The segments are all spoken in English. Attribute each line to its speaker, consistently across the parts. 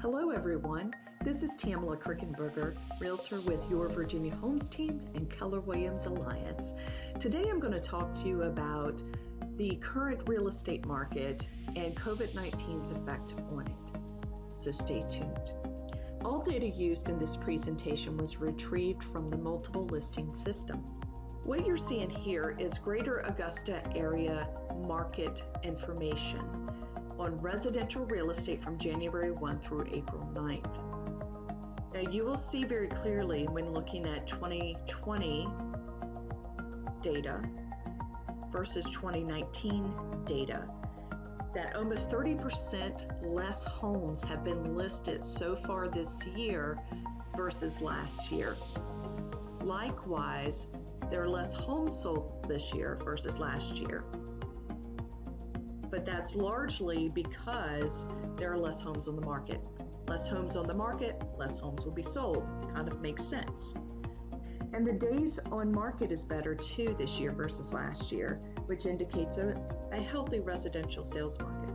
Speaker 1: Hello everyone, this is Tamala Krickenberger, Realtor with Your Virginia Homes Team and Keller Williams Alliance. Today I'm going to talk to you about the current real estate market and COVID-19's effect on it. So stay tuned. All data used in this presentation was retrieved from the multiple listing system. What you're seeing here is Greater Augusta area market information on residential real estate from January 1 through April 9th. Now you will see very clearly when looking at 2020 data versus 2019 data that almost 30% less homes have been listed so far this year versus last year. Likewise, there are less homes sold this year versus last year. But that's largely because there are less homes on the market. Less homes on the market, less homes will be sold. Kind of makes sense. And the days on market is better too this year versus last year, which indicates a healthy residential sales market.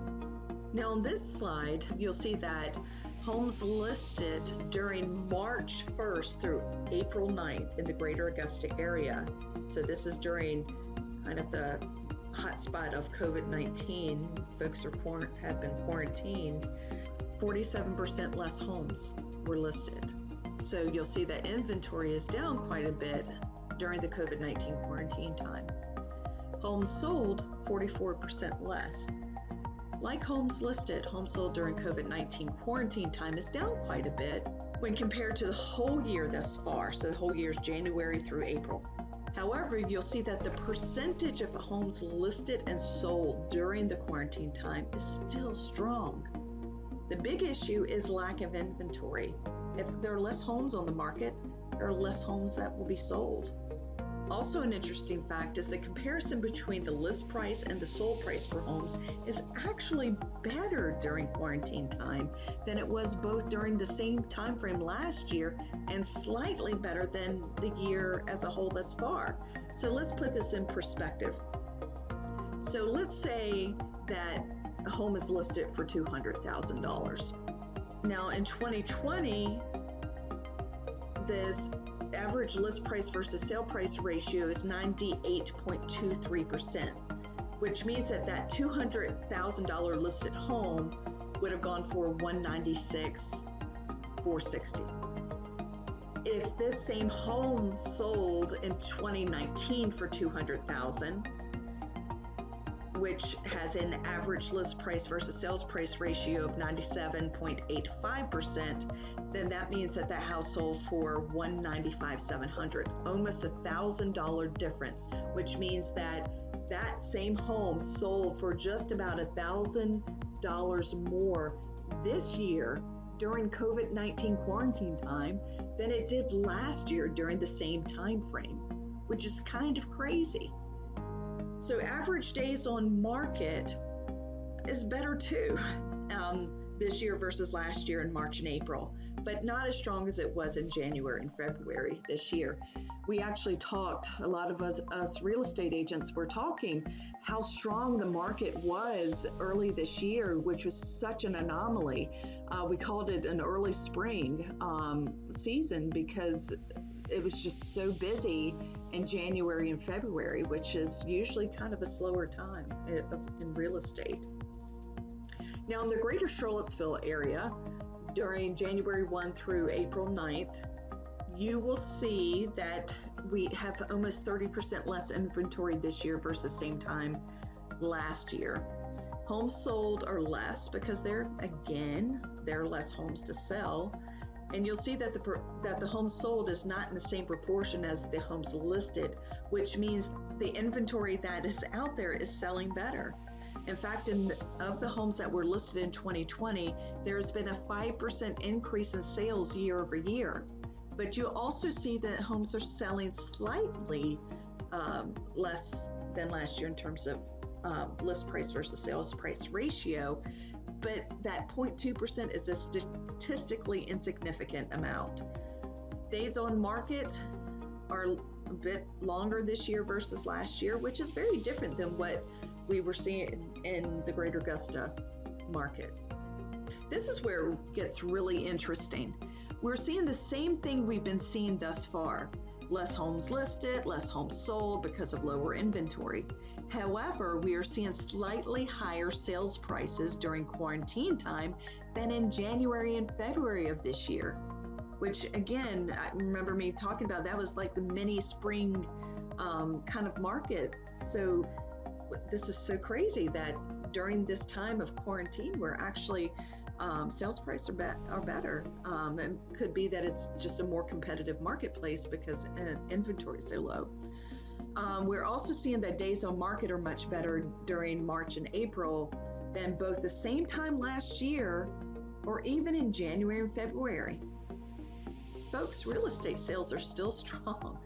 Speaker 1: Now on this slide, you'll see that homes listed during March 1st through April 9th in the Greater Augusta area. So this is during kind of the hotspot of COVID-19, folks have been quarantined, 47% less homes were listed. So you'll see that inventory is down quite a bit during the COVID-19 quarantine time. Homes sold, 44% less. Like homes listed, homes sold during COVID-19 quarantine time is down quite a bit when compared to the whole year thus far. So the whole year is January through April. However, you'll see that the percentage of homes listed and sold during the quarantine time is still strong. The big issue is lack of inventory. If there are less homes on the market, there are less homes that will be sold. Also, an interesting fact is the comparison between the list price and the sold price for homes is actually better during quarantine time than it was both during the same time frame last year and slightly better than the year as a whole thus far. So let's put this in perspective. So let's say that a home is listed for $200,000. Now in 2020, this average list price versus sale price ratio is 98.23%, which means that $200,000 listed home would have gone for $196,460. If this same home sold in 2019 for $200,000, which has an average list price versus sales price ratio of 97.85%, then that means that house sold for $195,700, almost $1,000 difference, which means that same home sold for just about $1,000 more this year during COVID-19 quarantine time than it did last year during the same time frame, which is kind of crazy. So average days on market is better too this year versus last year in March and April, but not as strong as it was in January and February this year. We actually talked, a lot of us real estate agents were talking how strong the market was early this year, which was such an anomaly. We called it an early spring season because it was just so busy in January and February, which is usually kind of a slower time in real estate. Now in the Greater Charlottesville area, during January 1 through April 9th, you will see that we have almost 30% less inventory this year versus same time last year. Homes sold are less because there are less homes to sell. And you'll see that the homes sold is not in the same proportion as the homes listed, which means the inventory that is out there is selling better. In fact, of the homes that were listed in 2020, there has been a 5% increase in sales year over year. But you also see that homes are selling slightly less than last year in terms of list price versus sales price ratio. But that 0.2% is a statistically insignificant amount. Days on market are a bit longer this year versus last year, which is very different than what we were seeing in the Greater Augusta market. This is where it gets really interesting. We're seeing the same thing we've been seeing thus far. Less homes listed, less homes sold because of lower inventory. However, we are seeing slightly higher sales prices during quarantine time than in January and February of this year, which again, I remember me talking about that was like the mini spring kind of market. So this is so crazy that during this time of quarantine, we're actually sales prices are better. It could be that it's just a more competitive marketplace because inventory is so low. We're also seeing that days on market are much better during March and April than both the same time last year or even in January and February. Folks, real estate sales are still strong.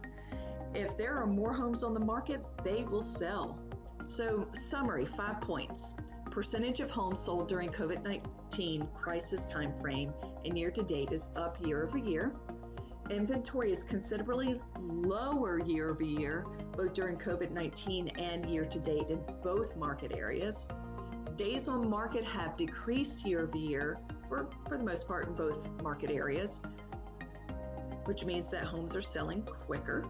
Speaker 1: If there are more homes on the market, they will sell. So, summary, 5 points. Percentage of homes sold during COVID-19 crisis timeframe and year to date is up year over year. Inventory is considerably lower year over year, both during COVID-19 and year to date in both market areas. Days on market have decreased year over year for the most part in both market areas, which means that homes are selling quicker.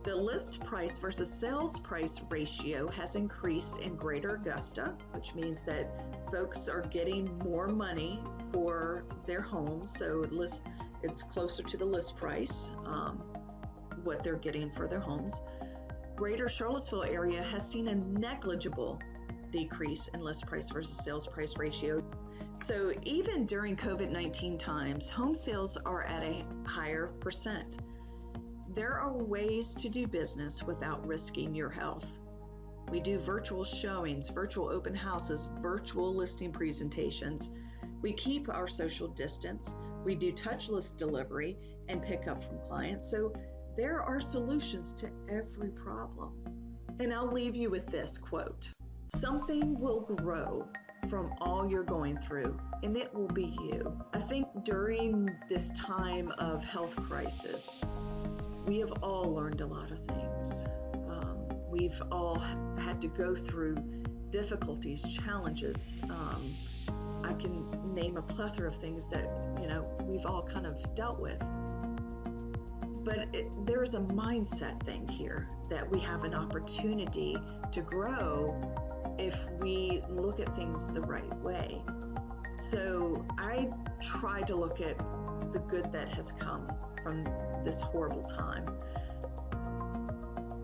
Speaker 1: The list price versus sales price ratio has increased in Greater Augusta, which means that folks are getting more money for their homes. So it's closer to the list price, what they're getting for their homes. Greater Charlottesville area has seen a negligible decrease in list price versus sales price ratio. So even during COVID-19 times, home sales are at a higher percent. There are ways to do business without risking your health. We do virtual showings, virtual open houses, virtual listing presentations. We keep our social distance. We do touchless delivery and pick up from clients. So there are solutions to every problem. And I'll leave you with this quote: "Something will grow from all you're going through, and it will be you." I think during this time of health crisis, we have all learned a lot of things. We've all had to go through difficulties, challenges. I can name a plethora of things that, we've all kind of dealt with. But there's a mindset thing here that we have an opportunity to grow if we look at things the right way. So I try to look at the good that has come from this horrible time.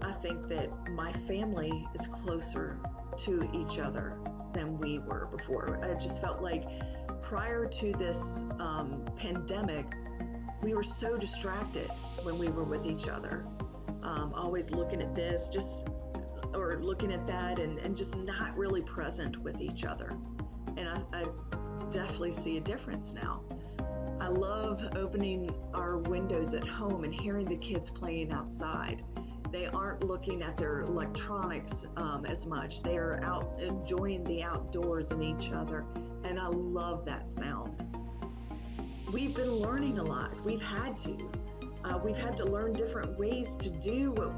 Speaker 1: I think that my family is closer to each other than we were before. I just felt like prior to this pandemic, we were so distracted when we were with each other, always looking at this, or looking at that, and just not really present with each other. And I definitely see a difference now. I love opening our windows at home and hearing the kids playing outside. They aren't looking at their electronics as much. They are out enjoying the outdoors and each other, and I love that sound. We've been learning a lot. We've had to. We've had to learn different ways to do what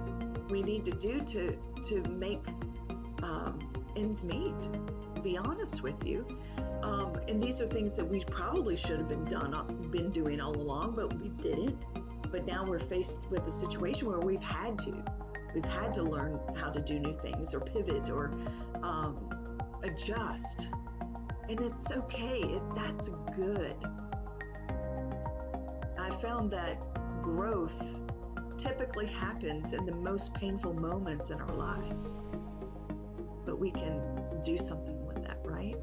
Speaker 1: we need to do to make ends meet, to be honest with you. And these are things that we probably should have been doing all along, but we didn't. But now we're faced with a situation where we've had to learn how to do new things or pivot or adjust. And it's okay. That's good. I found that growth typically happens in the most painful moments in our lives. But we can do something with that, right?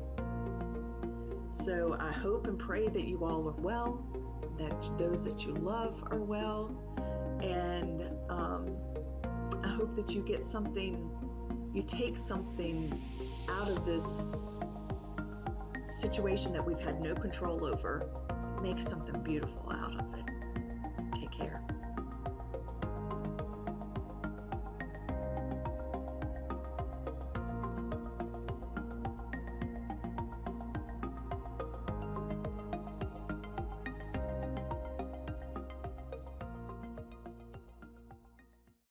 Speaker 1: So I hope and pray that you all are well, that those that you love are well, and I hope that you take something out of this situation that we've had no control over, make something beautiful out of it.